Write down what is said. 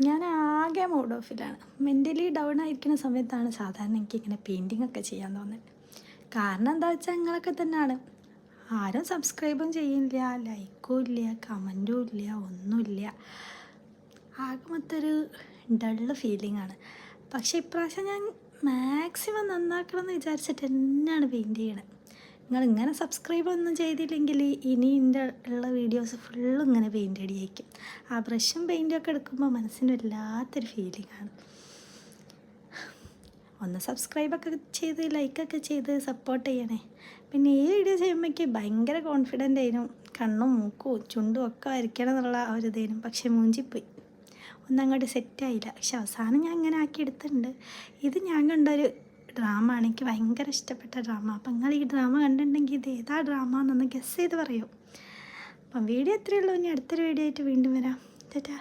ഞാൻ ആകെ mood ഓഫിലാണ്. Mentally down ആയിരിക്കുന്ന സമയത്താണ് സാധാരണ എനിക്കിങ്ങനെ പെയിൻറ്റിങ് ഒക്കെ ചെയ്യാൻ തോന്നുന്നത്. കാരണം എന്താ വെച്ചാൽ നിങ്ങളൊക്കെ തന്നെയാണ്. ആരും സബ്സ്ക്രൈബും ചെയ്യില്ല, ലൈക്കും ഇല്ല, കമൻറ്റും ഇല്ല, ഒന്നുമില്ല. ആകെ മൊത്തൊരു ഡള്ള് ഫീലിംഗ് ആണ്. പക്ഷേ ഇപ്രാവശ്യം ഞാൻ മാക്സിമം നന്നാക്കണം എന്ന് വിചാരിച്ചിട്ട് തന്നെയാണ് പെയിൻറ്റ് ചെയ്യണത്. നിങ്ങളിങ്ങനെ സബ്സ്ക്രൈബ് ഒന്നും ചെയ്തില്ലെങ്കിൽ ഇനി എൻ്റെ ഉള്ള വീഡിയോസ് ഫുള്ളും ഇങ്ങനെ പെയിൻ്റ് അടിയായിരിക്കും. ആ ബ്രഷും പെയിൻറ്റും ഒക്കെ എടുക്കുമ്പോൾ മനസ്സിന് വല്ലാത്തൊരു ഫീലിംഗാണ്. ഒന്ന് സബ്സ്ക്രൈബൊക്കെ ചെയ്ത് ലൈക്കൊക്കെ ചെയ്ത് സപ്പോർട്ട് ചെയ്യണേ. പിന്നെ ഈ വീഡിയോ ചെയ്യുമ്പോഴേക്ക് ഭയങ്കര കോൺഫിഡൻ്റ് ആയിരുന്നു. കണ്ണും മൂക്കും ചുണ്ടും ഒക്കെ വരയ്ക്കണം എന്നുള്ള ആ ഒരു ഇതായിരുന്നു. പക്ഷേ മൂഞ്ചിപ്പോയി, ഒന്നും അങ്ങോട്ട് സെറ്റായില്ല. പക്ഷെ അവസാനം ഞാൻ ഇങ്ങനെ ആക്കി എടുത്തിട്ടുണ്ട്. ഇത് ഞാൻ കണ്ടൊരു ഡ്രാമ ആണ്, എനിക്ക് ഭയങ്കര ഇഷ്ടപ്പെട്ട ഡ്രാമ. അപ്പം നിങ്ങൾ ഈ ഡ്രാമ കണ്ടിട്ടുണ്ടെങ്കിൽ ഇത് ഏതാ ഡ്രാമ എന്നൊന്ന് ഗസ് ചെയ്ത് പറയൂ. അപ്പം വീഡിയോ എത്രയേ ഉള്ളൂ. ഇനി അടുത്തൊരു വീഡിയോ ആയിട്ട് വീണ്ടും വരാം. ടാറ്റാ.